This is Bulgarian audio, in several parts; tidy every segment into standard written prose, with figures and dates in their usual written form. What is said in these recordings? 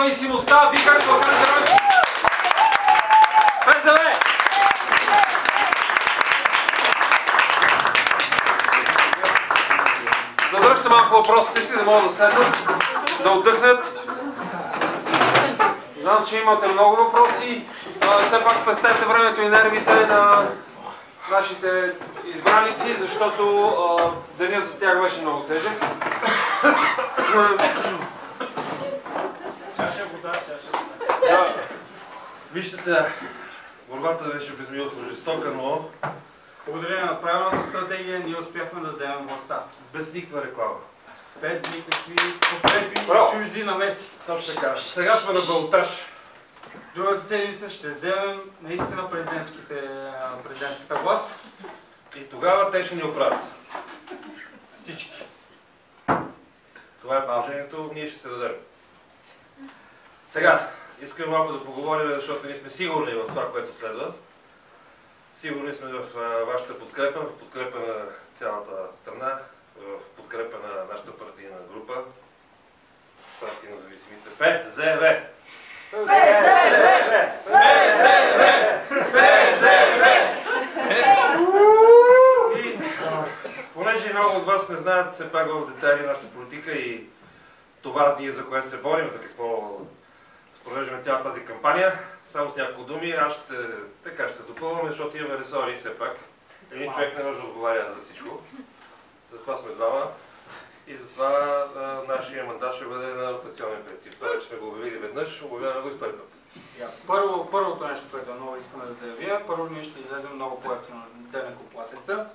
независимостта, викар Балкан Геройски! ПЗВ! Задръжте малко въпросите си, да могат да седнат, да отдъхнат. Знам, че имате много въпроси. Все пак пестете времето и нервите на нашите избраници, защото денят за тях беше много тежък. Чаша вода, чаша. Вижте сега, борбата беше безмилостно жестока, но благодарение на правилната стратегия ние успяхме да вземем властта. без никаква реклама. Без никакви подкрепи чужди намеси. Точно така. Сега сме на балотаж. Другата седмица ще вземем наистина президентската власт. И тогава те ще ни оправят. Всички. Това е положението, ние ще се дадем. Сега, искам малко да поговорим, защото ние сме сигурни в това, което следва. Сигурни сме в вашата подкрепа, в подкрепа на цялата страна, в подкрепа на нашата партийна група, партия на зависимите. ПЗВ! И понеже много от вас не знаят все пак в детайли нашата политика и това ние за което се борим, за какво провеждаме цялата тази кампания, само с няколко думи, аз ще допълваме, защото имаме ресори все пак. Един човек не може да отговаря за всичко. Затова сме двама. И затова нашия мандат ще бъде на ротационен принцип. Това вече сме го обявили веднъж, обявяваме го и втори път. Първото нещо, което много искаме да заявим, първо ние ще излезем много по-ефтино данъкоплатеца.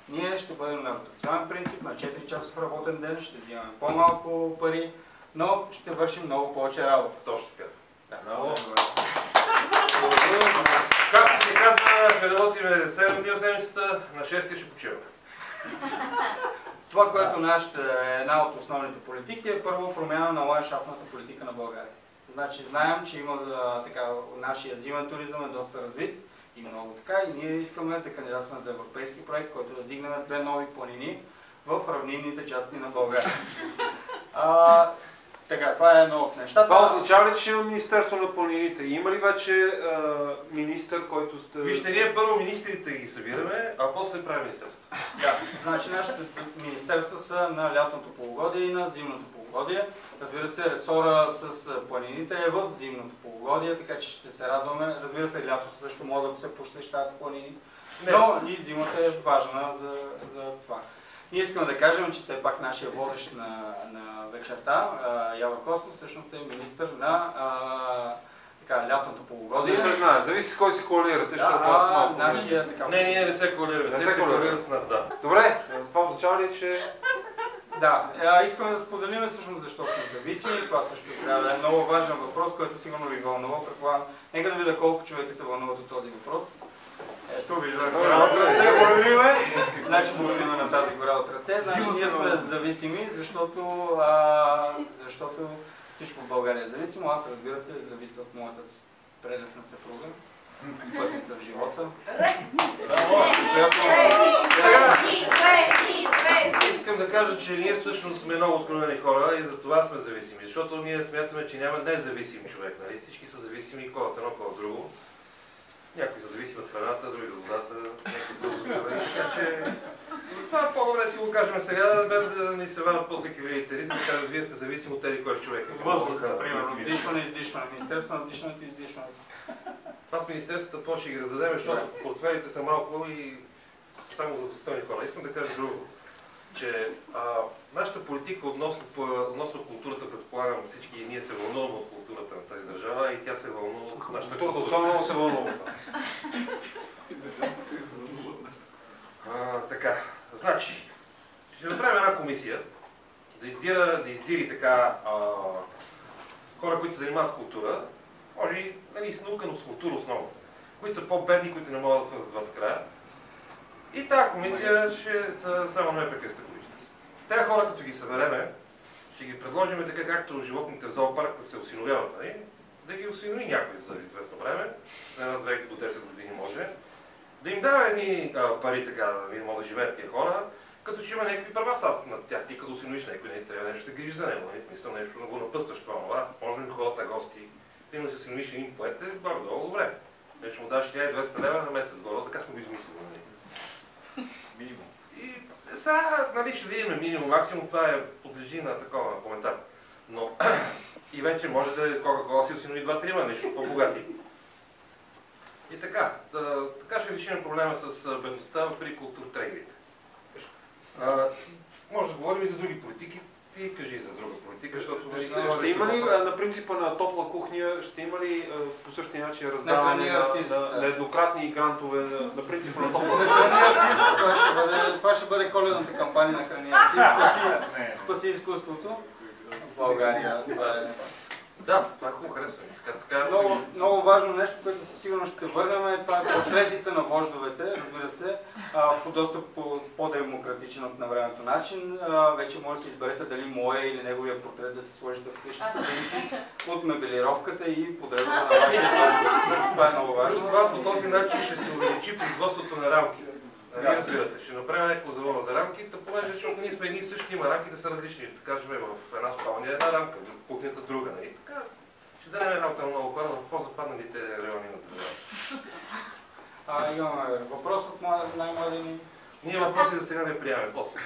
Ние ще бъдем на ротационен принцип, на 4 часов работен ден, ще взимаме по-малко пари, но ще вършим много повече работа. Точно така. Много. Както се казва, ще работим 7 дни в седмицата, на 6 ще почиваме. Това, което е една от основните политики, е първо промяна на ландшафтната политика на България. Значи знаем, че има нашия зимен туризъм е доста развит и много така и ние искаме да кандидатстваме за европейски проект, който да дигнем 2 нови планини в равнинните части на България. Така, това е едно от нещата. Това означава ли, че има Министерство на планините? Има ли вече министър, който сте... Вижте, ние първо министрите ги събираме, а после правим министерство. Да, значи нашите министерства са на лятното полугодие и на зимното полугодие. Разбира се, ресора с планините е в зимното полугодие, така че ще се радваме. Разбира се, лятото също могат да се посещават планини, но и зимата е важна за това. Ние искаме да кажем, че все пак нашия водещ на вечерта, Явор Костов, всъщност е министър на лятното полугодие. Не се знае, зависи кой си коалирате, защото аз малко... Ние не се коалираме, те се коалират с нас, да. Добре, това означава ли, че... Да, искаме да споделим всъщност защо сме зависими. Това също трябва да е много важен въпрос, който сигурно ви вълнува. Нека да видя колко човека се вълнуват от този въпрос. Ето виждаме ръце, благодариме. Значи благодариме на тази гора от ръце. Значи ние сме зависими, защото всичко в България е зависимо. Аз, разбира се, зависи от моята прелесна съпруга, спътница в живота. Искам да кажа, че ние всъщност сме много откровени хора и за това сме зависими. Защото ние смятаме, че няма независим човек. Нали? Всички са зависими, кой от едно, кой от друго. Някои са зависими от храната, други от водата, някои от въздуха. Така че това по-добре си го кажем сега, без да ни се вадат после кривите ризи, да кажат, вие сте зависими от тези, кой е човек. Въздуха, примерно, вдишване и издишване. Министерството на вдишването и издишването. Това с министерството по-ще ги раздадем, защото портфелите са малко и са само за достойни хора. Искам да кажа друго, че нашата политика относно културата, предполагам всички и ние се вълнуваме от културата на тази държава и тя се вълнува от нашата култура. Особено се вълнува. Така, значи, ще направим една комисия, да издири така хора, които се занимават с култура, може и нали, с наука, но с култура основно, които са по-бедни, които не могат да свързват двата края. И тази комисия ще само не прекъсна годишна. Тези хора, като ги събереме, ще ги предложим така, както животните в зоопарка се осиновяват, нали? Да ги осинови някой за известно време, за една 2 до 10 години може, да им дава едни пари така, да могат да живеят тия хора като че има някакви права са над тях. Ти като осиновиш някой, не трябва нещо да се грижи за него, нали? Смисъл нещо да го напъстваш това, може да ходят на гости. Ти да си осиновиш един поет е горе-долу добре. Нещо му даш 1200 лева на месец горе, така сме го измислили. Минимум. И сега, нали, ще видим минимум, максимум, това подлежи на такова коментар. Но и вече може да Кока-Кола си осинови 2-3, нещо по-богати. И така, така ще решим проблема с бедността при културтрегерите. Може да говорим и за други политики. Ти кажи за друга политика, защото... Ще има ли на принципа на топла кухня, ще има ли по същия начин раздаване на еднократни грантове на принципа на топла кухня? Това ще бъде коледната кампания на Храни артист. Спаси изкуството в България. Да, това е хубаво, харесва ми. Много важно нещо, което със сигурност ще върнем, това е портретите на вождовете, разбира се, по доста по-демократичен от на времето начин. Вече може да се изберете дали моя или неговия портрет да се сложите в къщата си от мебелировката и подредата на вашия дом. Това е много важно. Това по този начин ще се увеличи производството на рамки. Нали разбирате, ще направим някакво завода за рамките, понеже защото ние сме едни и същи, има рамки да са различни. Така живеем в една спалня, една рамка, в кухнята друга. Нали? Така ще дадем работа на много хора в по-западналите райони на държавата. Имаме въпрос от най-млади ни. Ние въпроси за сега не приемаме, после.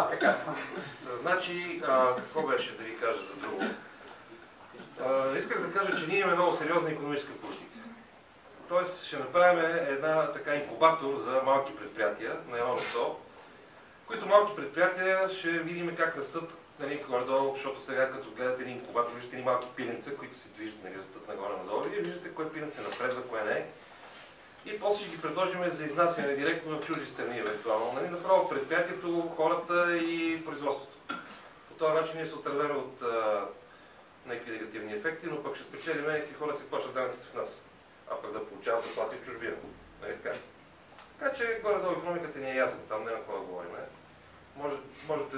Така. Значи, какво беше да ви кажа за друго? Исках да кажа, че ние имаме много сериозна икономическа политика. Тоест ще направим една така инкубатор за малки предприятия на едно место, които малки предприятия ще видим как растат, нали, горе-долу, защото сега като гледате един инкубатор, виждате едни малки пиленца, които се движат, нали, растат нагоре-надолу и виждате кое пиленце напредва, кое не е. И после ще ги предложим за изнасяне директно в чужди страни, евентуално. Нали, направо предприятието, хората и производството. По този начин ние се отървем от някакви негативни ефекти, но пък ще спечелим някакви хора си плащат данъците в нас, а пък да получават заплати в чужбина. Нали така? Така че горе-долу икономиката ни е ясна, там няма какво да говорим. Можете,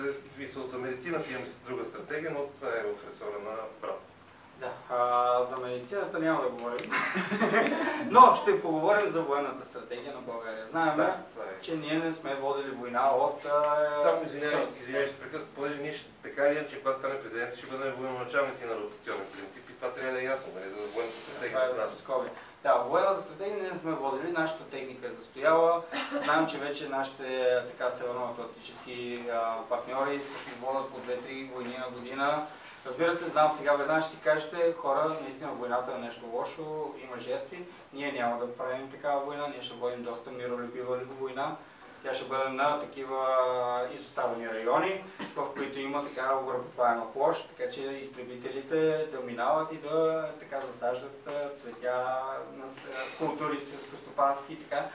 за медицината имаме друга стратегия, но това е в ресора на брат. Да, за медицината няма да говорим. Но ще поговорим за военната стратегия на България. Знаем, че ние не сме водили война от... Само извинявай, ще прекъсна, понеже ние така или иначе, когато стане президент, ще бъдем военачалници на ротационен принцип и това трябва да е ясно, нали, за военната стратегия. Да, военната стратегия не сме водили, нашата техника е застояла. Знаем, че вече нашите северноатлантически партньори също водят по 2-3 войни на година. Разбира се, знам сега веднага ще си кажете, хора, наистина войната е нещо лошо, има жертви. Ние няма да правим такава война, ние ще водим доста миролюбива война. Тя ще бъде на такива изоставени райони, в които има така обработваема площ, така че изтребителите да минават и да така засаждат цветя на култури селскостопански и така.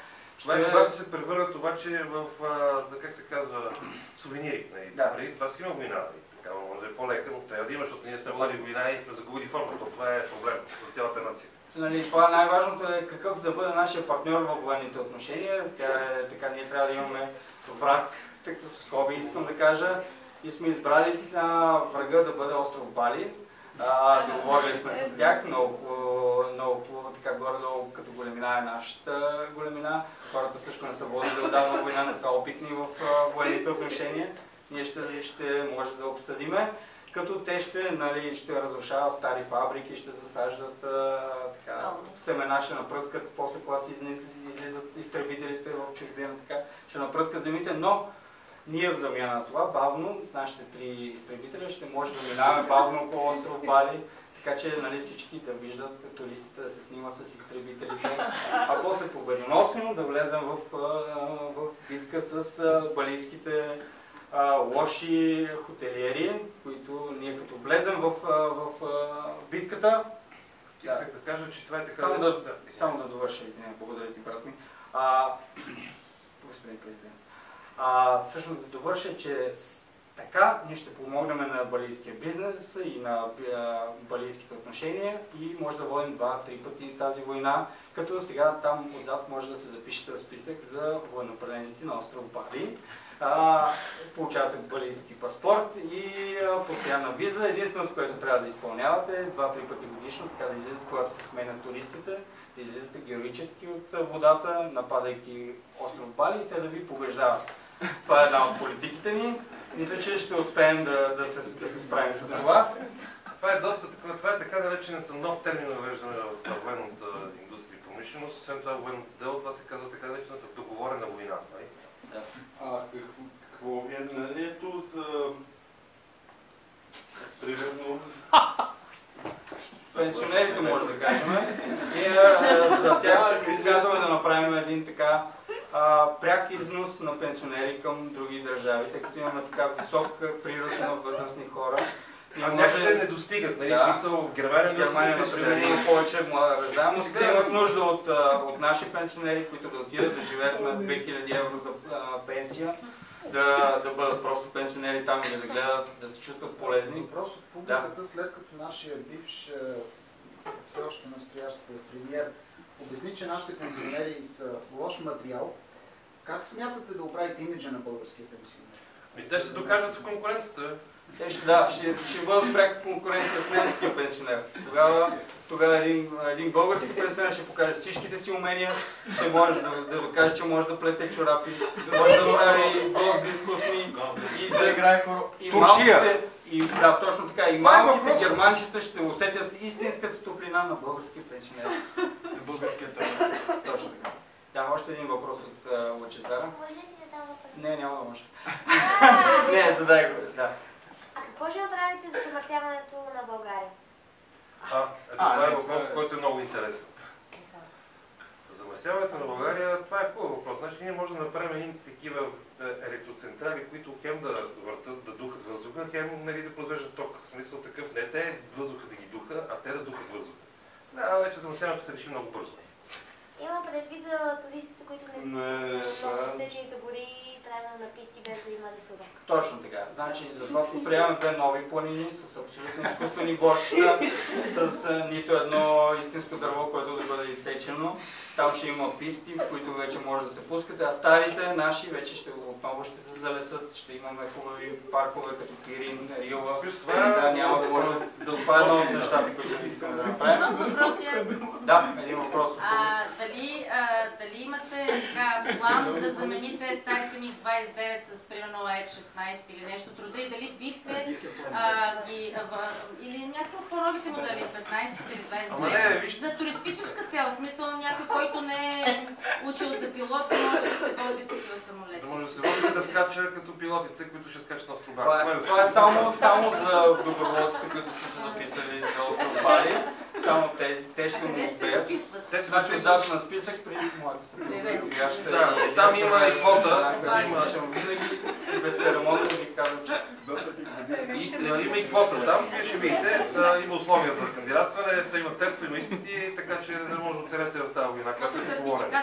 Когато се превърнат обаче в, как се казва, сувенири. Да. Това си има война. Така може да е по-лека, но трябва да има, защото ние сме водили война и сме загубили формата. Това е проблем за цялата нация. Това най-важното е какъв да бъде нашия партньор във военните отношения. Ние трябва да имаме враг, такъв скоби искам да кажа, и сме избрали врага да бъде остров Бали. Договорили сме с тях, много така горе-долу като големина е нашата големина. Хората също не са водили отдавна война, не са опитни в военните отношения. Ние ще може да обсъдиме, като те ще разрушават стари фабрики, ще засаждат семена, ще напръскат, после когато си излизат изтребителите в чужбина, така, ще напръскат земите, но ние в замяна на това, бавно, с нашите 3 изтребителя, ще може да минаваме бавно по остров Бали, така че всички да виждат туристите да се снимат с изтребителите, а после победоносно да влезем в битка с балийските лоши хотелиери, които ние като влезем в битката... Исках да кажа, че това е така... Само да довърша, извиня, благодаря ти, брат ми. Господин президент. Всъщност да довърша, че така ние ще помогнем на балийския бизнес и на балийските отношения и може да водим 2-3 пъти тази война, като сега там отзад може да се запишете в списък за военнопленници на остров Бали. Получавате балийски паспорт и постоянна виза. Единственото, което трябва да изпълнявате е 2-3 пъти годишно, така да излизате, когато се сменят туристите, да излизате героически от водата, нападайки остров Бали и те да ви побеждават. Това е една от политиките ни. Мисля, че ще успеем да се справим с това. Това е така наречената нов термин на въвеждане в военната индустрия и промишленост. Освен това, военното дело, това се казва така наречената договорена война. Да. Какво е мнението за примерно Пенсионерите, може да кажем. Ние за тях смятаме да направим един така пряк износ на пенсионери към други държави, тъй като имаме така висок прираст на възрастни хора. Някъде не достигат, нали? Да. Смисъл в Германия, например, има повече раждаемост. Те имат нужда от наши пенсионери, които да отидат да живеят на 2000 евро за пенсия, да бъдат просто пенсионери там и да гледат, да се чувстват полезни. Въпрос от публиката, след като нашия бивш, все още настоящ премиер обясни, че нашите пенсионери са лош материал, как смятате да оправите имиджа на българския пенсионер? Те ще се докажат в конкуренцията. Те ще бъдат в пряка конкуренция с немския пенсионер. Тогава един български пенсионер ще покаже всичките си умения, ще може да докаже, че може да плете чорапи, може да прави гозди вкусни и да играе туршия. Да, точно така. И малките германчета ще усетят истинската топлина на българския пенсионер. Българският пенсионер. Точно така. Да, още един въпрос от Лъчезара. Може ли си да дам въпрос? Не, няма да може. Не, задай го, да. А какво ще направите за замърсяването на България? Това е въпрос, който е много интересен. Замърсяването на България, това е хубав въпрос. Значи ние можем да направим едни такива електроцентрали, които хем да въртат, да духат въздуха, хем нали, да произвеждат ток. В смисъл такъв, не те въздуха да ги духа, а те да духат въздуха. Да, вече замърсяването се реши много бързо. Имам предвид за туристите, които не много посечените гори и правилно на писти без да има лесове. Точно така. Значи, затова построяваме две нови планини с абсолютно изкуствени горчета, с нито едно истинско дърво, което да бъде изсечено. Там ще има писти, в които вече може да се пускате, а старите наши вече отново ще се залесат. Ще имаме хубави паркове като Пирин, Рила. Да, няма да може да това е едно от нещата, които искаме да направим. Въпрос Да, един въпрос. Дали имате така план да замените старите ми 29 с примерно F-16 или нещо труда и дали бихте или някакви от по-новите модели, 15 или 29, за туристическа цел, в смисъл някой, който не е учил за пилот, може да се вози в такива самолети. Да може да се вози да скача като пилотите, които ще скачат на остров Бали. Това е само за доброволците, които са се записали за остров Бали. Само те ще му успеят. Те се записват на списък при моята съпруга. Да, там има и квота. Без церемония да ви кажа, че... Има и квота там, вие ще видите, има условия за кандидатстване, има тестове, има изпити, така че не може да оцелете в тази война, която е поговорена.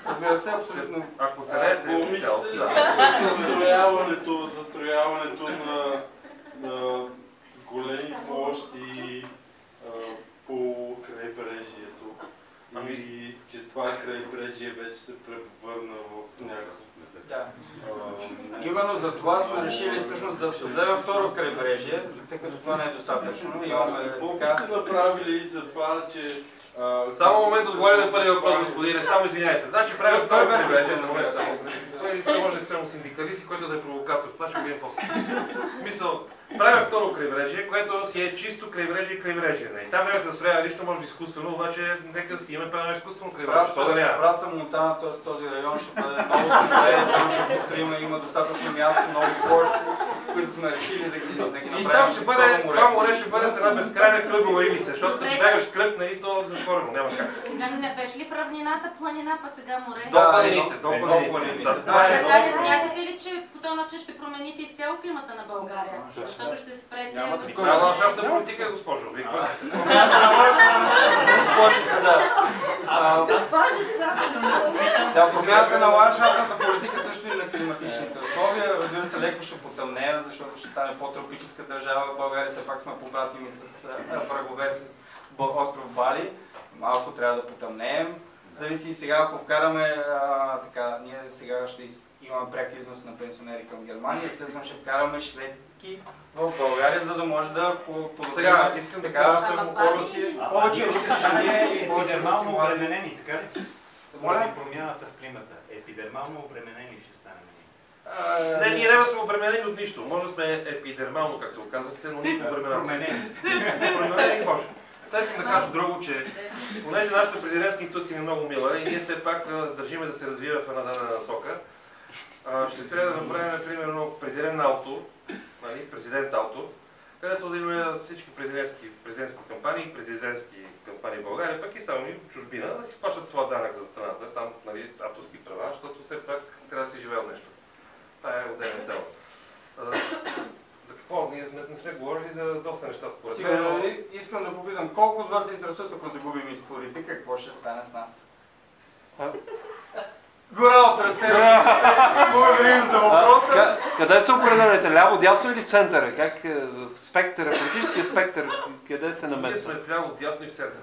Разбира се, абсолютно. Ако оцелете, застрояването на големи площи по крайбрежието. И че това крайбрежие вече се превърна в някакъв. Да. Именно за това сме решили всъщност да създадем второ крайбрежие, тъй като това не е достатъчно. Какво бихте направили за това, че... Само момент отговоря на първи въпрос, господине, само извиняйте. Значи правим второ крайбрежие. Той може да е само синдикалист, който да е провокатор. Това ще видим после. Мисъл, правим второ крайбрежие, което си е чисто крайбрежие. Там не се застроява нищо, може би изкуствено, обаче нека да си имаме правилно изкуствено крайбрежие. Враца, Монтана, т.е. този район ще бъде много добре, там ще построим, има достатъчно място, много площи, които сме решили да ги направим. И там ще бъде, това море ще бъде с една безкрайна кръгова ивица, защото като бегаш кръг, и то затворено, няма как. Сега не беше ли в равнината планина, па сега море? До планините. Така не смятате ли, че по този начин ще промени промените изцяло климата на България, защото ще спрете... Това е ландшафтна политика, госпожо. Вие какво искате? Промяната на ландшафтната политика също и на климатичните условия. Разбира се, леко ще потъмнее, защото ще стане по-тропическа държава. В България все пак сме побратими с брегове с остров Бали. Малко трябва да потъмнеем. Зависи и сега, ако вкараме ние сега ще имаме пряк износ на пенсионери към Германия, естествено ще вкараме шведки в България, за да може да подобрим. Сега искам да кажа само повече руси жени и повече епидермално обременени, така ли? Моля? Промяната в климата. Епидермално обременени ще станем. Не, ние няма да сме обременени от нищо. Може да сме епидермално, както го казахте, но ние обременени. Променени може. Сега искам да кажа друго, че понеже нашата президентска институция е много мила и ние все пак държиме да се развива в една дадена насока, ще трябва да направим, примерно, президент Алто, където да имаме всички президентски кампании, в България, пък и само и в чужбина, да си плащат своя данък за страната, там авторски права, защото все пак трябва да си живее нещо. Това е отделен тема. За какво? Ние не сме говорили за доста неща според мен. Искам да попитам, колко от вас се интересуват, ако загубим изборите, какво ще стане с нас? Гора от ръце! Благодарим за въпроса. Къде се определяте? Ляво, дясно или в центъра? Как в спектъра, политическия спектър, къде се намества? Ние сме в ляво, дясно и в центъра.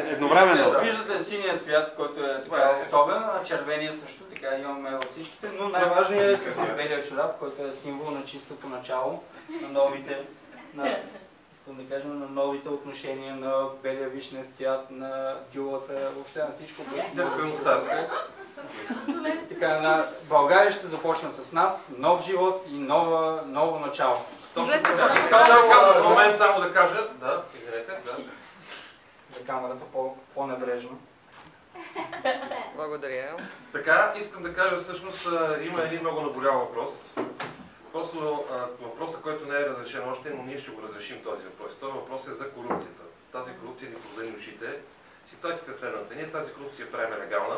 Едновременно. Виждате синият цвят, който е така особен, а червения също така имаме от всичките, но най-важният е белият чорап, който е символ на чистото начало, на новите, искам да кажа, на новите отношения, на белия вишнев цвят, на дюлата, въобще на всичко. Така, България ще започне с нас, нов живот и ново начало. Момент само да кажа, извинете, за камерата по-небрежно. Благодаря. Така, искам да кажа, всъщност има един много наболял въпрос. Просто въпросът, който не е разрешен още, но ние ще го разрешим този въпрос. Това въпрос е за корупцията. Тази корупция ни продължи ушите. Ситуацията е следната. Ние тази корупция правим легална.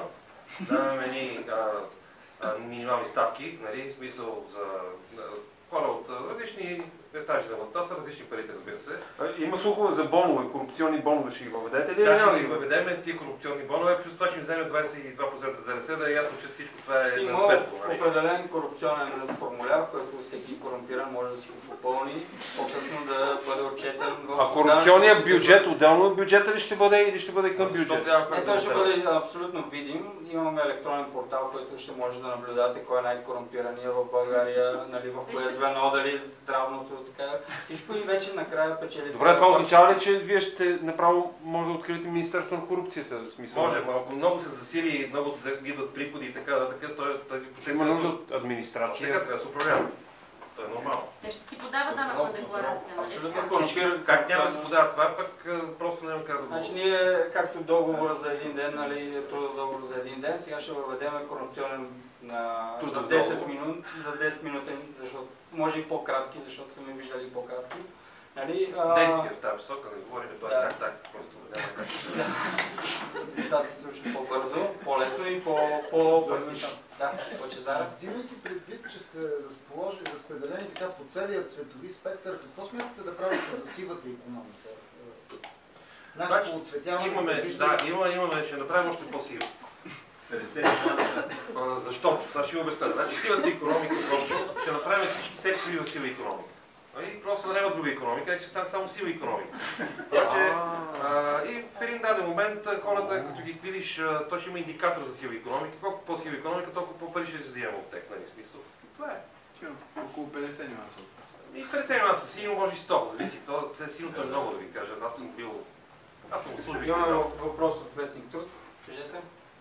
Даваме ни минимални ставки, нали, смисъл за хора от различни етажи на властта, са различни парите, разбира се. Има слухове за бонове, корупционни бонове, ще ги въведете ли? Да, ще ги въведем тия корупционни бонове, плюс това ще ми вземе 22% ДДС, да е ясно, че всичко това е на светло. Има определен корупционен формуляр, който всеки корумпиран може да си го попълни, по-късно да бъде отчетен в... А корупционният бюджет, отделно от бюджета ли ще бъде или ще бъде към бюджета? Той ще бъде абсолютно видим. Имаме електронен портал, който ще може да наблюдате кой е най-корумпирания в България, нали, в кое звено, дали здравното, така. Всичко и вече накрая печели. Добре, това означава ли, че вие ще направо може да откриете Министерство на корупцията? В смисъл? Може, ако много се засили, много да идват приходи и така, тази процес... Има нужда от администрация. Сега трябва да се управлява. Това е нормално. Те ще си подават данъчна декларация, нали? Как няма да се подава това, пък просто няма как да го... Значи ние, както договора за един ден, нали, трудов договор за един ден, сега ще въведем корупционен за 10 минути, защото може и по-кратки, защото сме виждали и по-кратки. Нали, действия в тази посока, не говорим това так, просто няма как. Нещата се случват по-бързо, по-лесно и по-бързо. Взимайки предвид, че сте разпределени така по целият светови спектър, какво смятате да правите за сивата икономика? Някакво оцветяване? Имаме, ще направим още по-сиво. Защо? Сега ще ви обясня. Значи сивата икономика просто ще направим всички сектори в сива икономика. Просто да няма друга икономика, ще стане само сива икономика. И в един даден момент хората, като ги видиш, то ще има индикатор за сива икономика. Колко по-сива икономика, толкова по-пари ще вземем от тях, нали, смисъл. Това е. Около 50 нюанса. И 50 нюанса, сигурно може и 100, зависи. Силното е много да ви кажа. Аз съм в служби. Имаме въпрос от Вестник Труд. Кажете.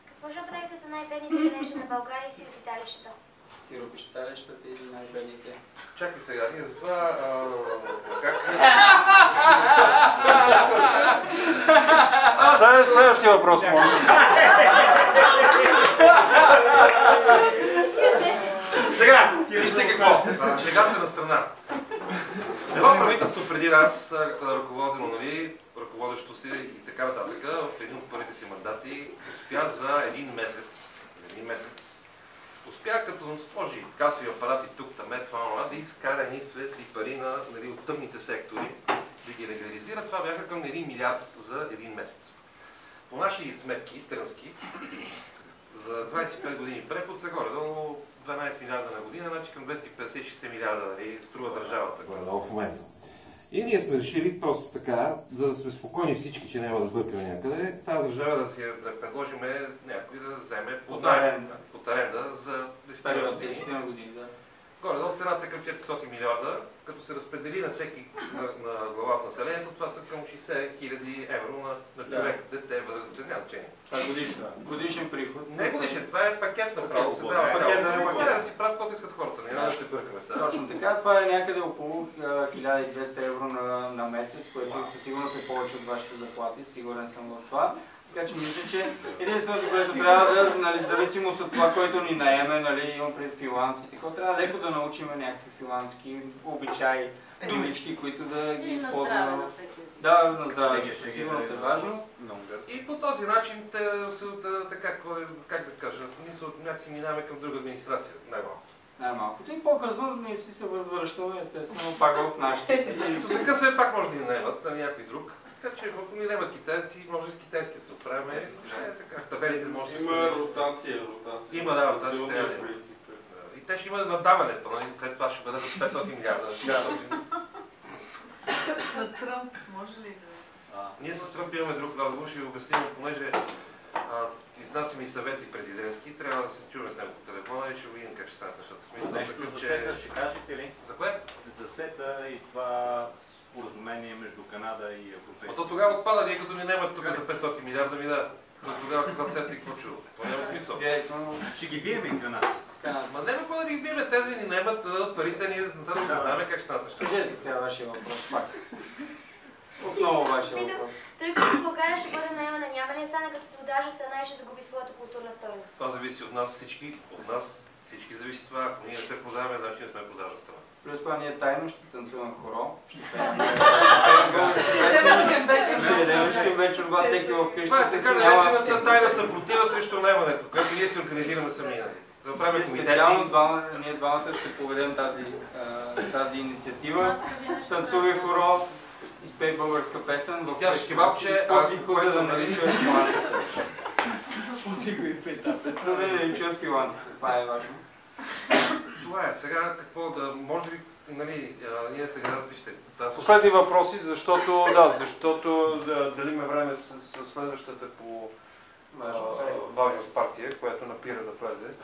Какво ще правите за най-бедните градежи на България и сиропиталищата? Сиропиталищата или най-бедните? Чакай сега, ние за това... Следващия въпрос, моля. Сега, вижте какво. Шегата на страна. Едно правителство преди нас, ръководено, нали, ръководещо се и така нататък, в един от първите си мандати успя за един месец успя, като сложи касови апарати тук, там, това, да изкара едни светли пари от тъмните сектори, да ги легализира. Това бяха към 1 милиард за един месец. По наши сметки, трънски, за 25 години преход са горе-долу 12 милиарда на година, значи към 250-60 милиарда струва държавата горе-долу в момента. И ние сме решили просто така, за да сме спокойни всички, че няма да бъркаме някъде, тази държава да предложим някой да вземе под аренда за 10 години. Горе-долу цената е към 400 милиарда, като се разпредели на всеки на глава от населението, това са към 60 хиляди евро на човек, дете, възрастен, няма значение. Това е годишен приход. Не е годишен, това е пакет направо. Се дава да си правят каквото искат хората, няма да се бъркаме сега. Точно така, това е някъде около 1200 евро на месец, което със сигурност е повече от вашите заплати, сигурен съм в това. Така че мисля, че единственото, което трябва да, зависимост от това, което ни наеме, имам пред фрилансите, трябва леко да научим някакви фрилански обичаи, думички, които да ги използваме. Да, на здраве, със сигурност е важно. И по този начин, как да кажа, някакси минаваме към друга администрация, най-малко. Най-малкото и по-късно ние си се възвръщаме, естествено, пак в нашите си. Като се къса, пак може да ни наемат на някой друг. Така че, ако ни нямат китайци, може с китайски да се оправим. Така, табелите може да се има ротация. Има, да, ротация. И те ще имат надаването, след това ще бъдат 500 милиарда. На Тръмп може ли да... Ние с Тръмп имаме друг разговор, ще ви обясним, понеже изнасяме и съвети президентски, трябва да се чуем с него по телефона и ще видим как ще стане нещата. Смисъл, нещо за СЕТА ще кажете ли? За кое? За СЕТА и това споразумение между Канада и Европейския съюз. Тогава отпада, ние като ни нямат тук за 500 милиарда ми да. Тогава това СЕТА и какво чудо? Това няма смисъл. Ще ги бием и канадци. Ма не какво да ги бием, те да ни наймат, да дадат парите, ние да знаем как ще станат нещата. Кажете сега вашия въпрос пак. Отново вашия въпрос. Тъй като България ще бъде наемана, няма ли стане като продажа страна и ще загуби своята културна стойност? Това зависи от нас всички, всички зависи това. Ако ние не се продаваме, значи не сме продажна страна. Плюс това ние тайно ще танцуваме хоро. Ще пеем. Демечкин вечер, това всеки в къщата. Това е така наречената тайна съпротива срещу наемането, която ние си организираме сами. Да правим специално ние двамата ще поведем тази инициатива. Танцувай хоро, изпей българска песен в кебабче, за да не чуят филанците. За да не чуят филанците, това е важно. Това е. Сега какво да... Може би, ние сега, вижте... Последни въпроси, защото дали ме време с следващата по важност партия, която напира да влезе.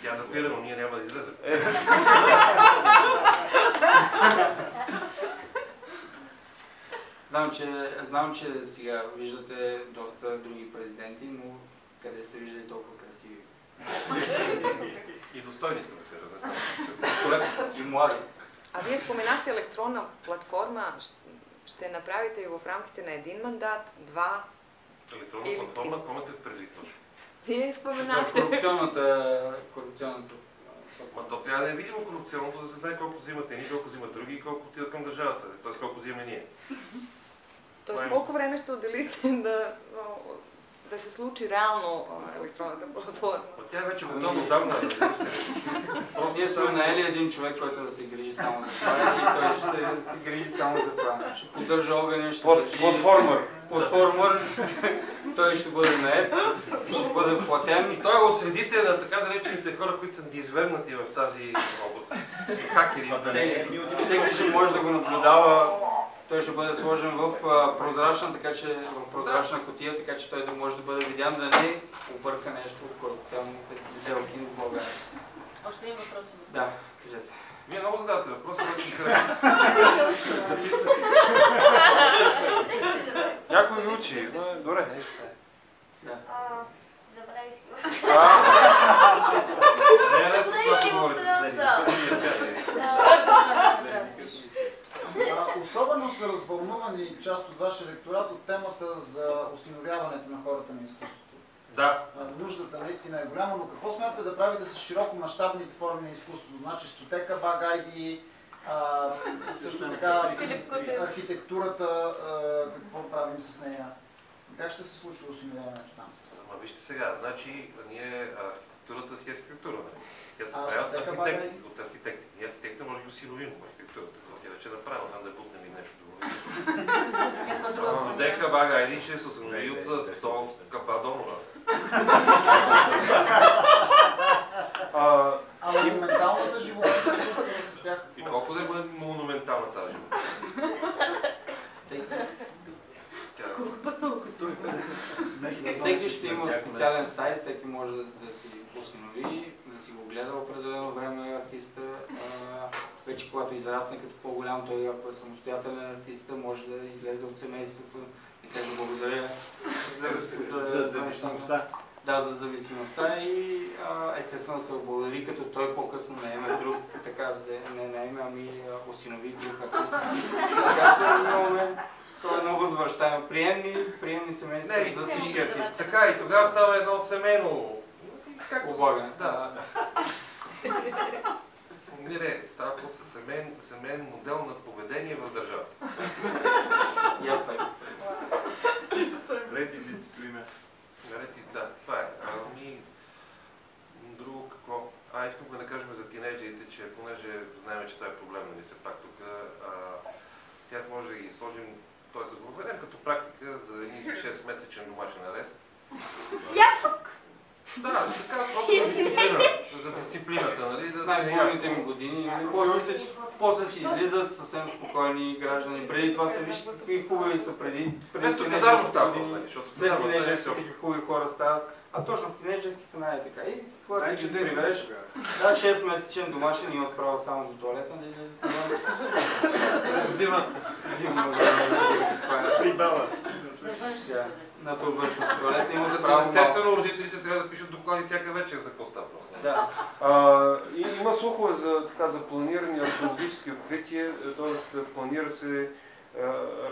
Тя напира, но ние няма да излезем. Знам, че сега виждате доста други президенти, но къде сте виждали толкова красиви? И достойни сме, да кажа. И млади. А вие споменахте електронна платформа. Ще направите и в рамките на един мандат, два? Електронна платформа, какво имате предвид точно? Вие споменахте. Корупционната Ма то трябва да е видимо корупционното, да се знае колко взимат едни, колко взимат други и колко отиват към държавата, т.е. колко взимаме ние. Тоест колко време ще отделите да се случи реално електронната платформа? Тя е вече готова отдавна. Ние сме наели един човек, който да се грижи само за това и той ще се грижи само за това. Ще поддържа огъня, ще държи... Платформер. Той ще бъде нает, ще бъде платен. И той е от средите на така наречените хора, които са дизвърнати в тази област. Хакери. Всеки ще може да го наблюдава. Той ще бъде сложен в прозрачна, в прозрачна кутия, така че той да може да бъде видян, да не обърка нещо в корупционните сделки в България. Още един въпрос има. Да, кажете. Вие много задавате въпроси, но ще харесва. Някой ви учи. Добре. Забравих си. Не е лесно, когато говорите Особено са развълнувани част от вашия електорат от темата за осиновяването на хората на изкуството. Да. Нуждата наистина е голяма, но какво смятате да правите с широкомащабните форми на изкуството? Значи стотека багайди, също така архитектурата, какво правим с нея? Как ще се случва осиновяването там? Вижте сега, значи ние архитектурата си архитектура. Нали? Тя се А, прави така от бага архитекти. От архитекти. Ние архитекта може да ги осиновим в архитектурата. Тя вече е направила, само да я бутнем и нещо друго. Дека бага един, че се осинови от стол Кападонова. А монументалната живописна скулптура с тях? И колко да е монументална тази живопис? Всеки ще има специален сайт, всеки може да си осинови, да си го гледа определено време артиста. Вече когато израсне като по-голям, той ако е самостоятелен артист, може да излезе от семейството и каже благодаря за зависимостта. Да, за зависимостта и естествено да се облагодари, като той по-късно наеме друг, така не наеме, ами осинови друг артист. Така ще имаме едно възвръщаемо. Приемни семейства за всички артисти. Така и тогава става едно семейно облагане. Да. Не, става просто семейен модел на поведение в държавата. И аз така. Ред и дисциплина. Да, това е. Друго какво? Искам да кажем за тинейджерите, че понеже знаем, че това е проблем, нали се пак тук, тях може да ги сложим, т.е. да го введем като практика за един 6-месечен домашен арест. Да, така просто за дисциплината, нали? Най-големите ми години, после си излизат съвсем спокойни граждани. Преди това се виж какви хубави са преди. Вместо казарма става после, защото след тинейджерските хубави хора стават. А точно в тинейджерските най-така. И когато си ги приведеш, 6-месечен домашен имат право само до туалета да излизат. Зима. Прибава. На това външно туалет имате право. Естествено, родителите трябва да пишат доклади всяка вечер за какво става просто. Да. И има слухове за планирани археологически открития, т.е. планира се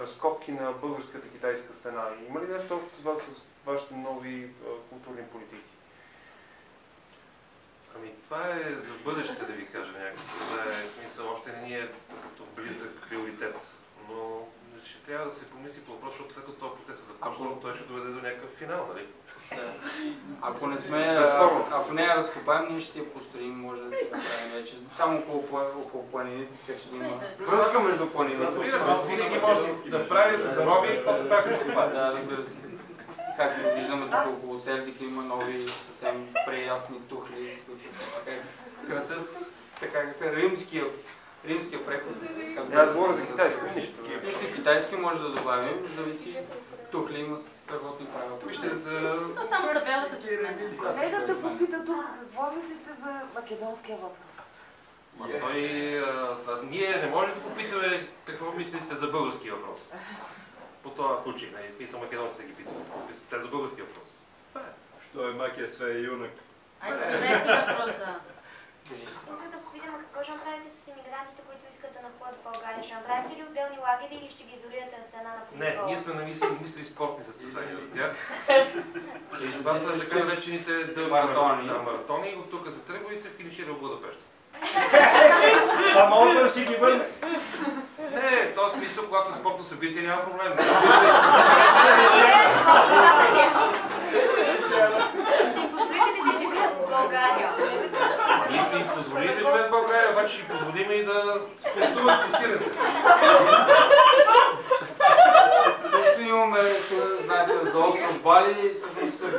разкопки на българската китайска стена. Има ли нещо общо с вас, с вашите нови културни политики? Ами това е за бъдеще, да ви кажа някакси. Това е смисъл, още не ни е като близък приоритет. Но ще трябва да се помисли по въпрос, защото като този процес е започнал, той ще доведе до някакъв финал, нали? Ако не я разкопаем, ние ще я построим, може да се направим вече. Там около планините, така че да има връзка между планините. Разбира се, винаги може да прави, да се зароби и после пак се изкопае. Да, разбира се. Както виждаме тук около Сердика има нови съвсем приятни тухли, които красят, така са римския преход. Аз говоря за китайски, нищо. Нищо китайски може да добавим, зависи. Тухли има страхотни правила. Вижте, но само табелата се сменя. Нека да попита тук, какво мислите за македонския въпрос? Ние не можем да попитаме какво мислите за български въпрос. По този случай, смисъл македонците ги питат. Какво мислите за български въпрос? Що е Макия све юнак? Айде се деси въпроса. Искам да попитам какво ще направите с емигрантите, които искат да находят в България? Ще направите ли отделни лагери или ще ги изолирате на страна на произвола? Не, ние сме намислили спортни състезания за тях. Това са така наречените маратони. От тук се тръгва и се финишира в Будапеща. Ама отбър ще ги върне. Не, в този смисъл, когато е спортно събитие, няма проблем. Ще им позволите ли да живеят в България? Ние сме им позволили да живеят в България, обаче ще им позволим и да спортуват по сирата. Също имаме, знаете, за остров Бали, всъщност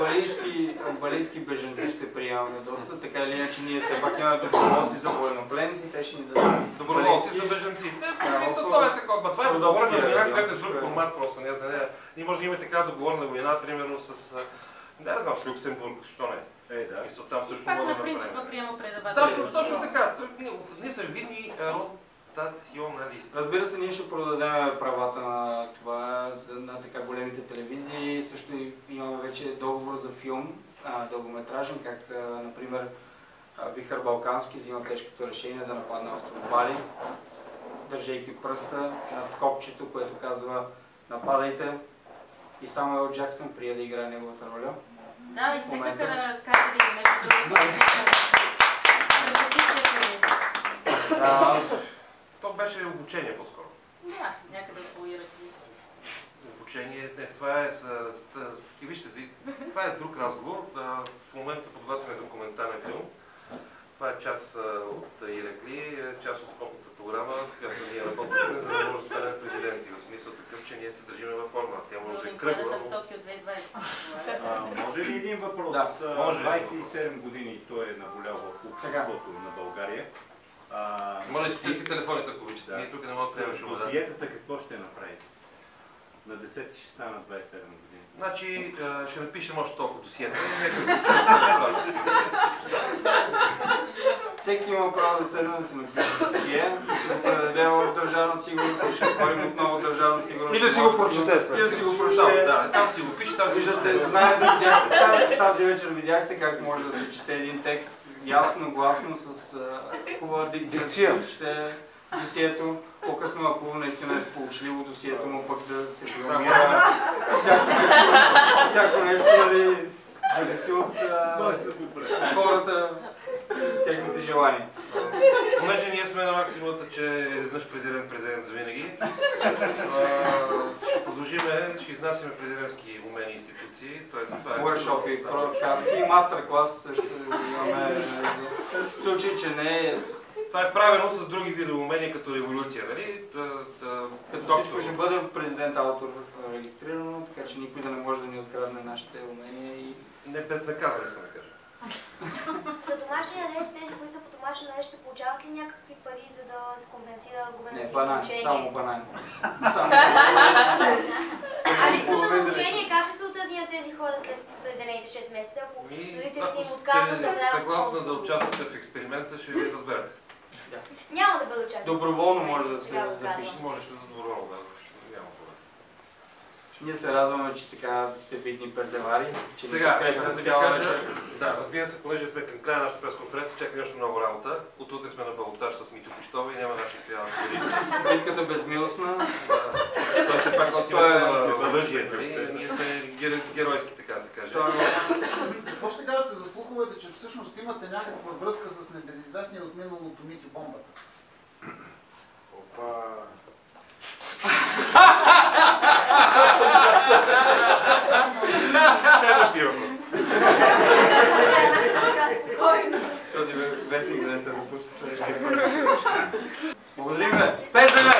балийски бежанци ще приемаме доста, така или иначе ние все пак имаме доброволци за военнопленници, те ще ни дадат доброволци за бежанци. Това е такова, това е договорена война, която е друг формат просто, не за нея. Ние може да имаме така договорна война, примерно с, не знам, с Люксембург, що не? Да. Мисля, там също Пак мога на да принципа направим. приема-предавателя. Точно така. Ние сме видни ротационалисти. Разбира се, ние ще продадем правата на това, на така големите телевизии. Също имаме вече договор за филм, дългометражен, как, например, Вихър Балкански взима тежкото решение да нападне остров Бали, държейки пръста над копчето, което казва нападайте, и Самуел Джаксън прие да играе неговата роля. Да, изтекаха кадри, между другото. То беше обучение по-скоро. Да, някъде по Ирак. изключение. Не, това е вижте си, това е друг разговор. В момента подготвяме документален филм. Това е част от Иракли, част от скопната програма, която ние работим, за да може да станем президенти. В смисъл такъв, че ние се държиме във форма. Тя може да е кръгла. В Токио 2020. Може ли един въпрос? Да, може. 27 години той е наболял в обществото на България. Моля си си телефоните, ако обичате. Да. Ние тук не можем да С приемем досиетата какво ще направите? На 10 ще стана 27 години. Значи ще напишем още толкова досиета. Всеки има право да седне да си напише досие, да си го предаде в Държавна сигурност, и ще отворим отново Държавна сигурност. И да си го прочете. И да си го прочете. Да, там си го пише, там си Виждате, знаете, видяхте, тази вечер видяхте как може да се чете един текст ясно, гласно, с хубава дикция. Ще досието. По-късно, ако наистина е сполучливо досието му, пък да се програмира всяко нещо, нали, зависи от хората, техните желания. Понеже ние сме на максимумата, че веднъж президент за винаги, ще продължиме, ще изнасяме президентски умени институции. Workshop и мастер-клас също имаме, в случай, че не е. Това е правено с други видове умения като революция, нали? Като всичко ще бъде президент автор регистрирано, така че никой да не може да ни открадне нашите умения и... Не безнаказано, искам да кажа. За домашния арест, тези, които са по домашен арест, ще получават ли някакви пари, за да се компенсира губеното Не, им банани, обучение? само банани. А липсата на обучение, как ще се отрази на тези хора след определените 6 месеца, ако родителите им отказват да влязат? Съгласна да участвате в експеримента, ще ви разберете. Няма да бъде участие. Доброволно може да се запише. Можеш да доброволно да. Няма проблем. Ние се радваме, че така сте видни презевари, че Сега, ни харесвате цяла вечер. Да, разбира се, понеже сме към края на нашата пресконференция, чака нещо много работа. От утре сме на балотаж с Митю Пищова и няма начин трябва да говорим. Битката безмилостна. Той все пак носи името на оръжие, нали? Ние сме геройски, така се каже. Какво ще кажете за слуховете, че всъщност имате някаква връзка с небезизвестния от миналото Митю Бомбата? Опа. Следващия въпрос. Този вестник да не се допуска следващия път. Благодарим ви! ПЗВ!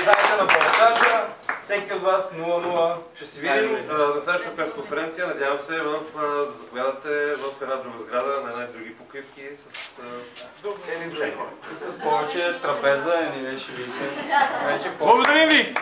Дайте на балотажа, всеки от вас 0-0. Ще се видим на следващата пресконференция. Надявам се да заповядате в една друга сграда, на една други покривки с едни души. С повече трапеза, ние ще видите. Благодарим ви!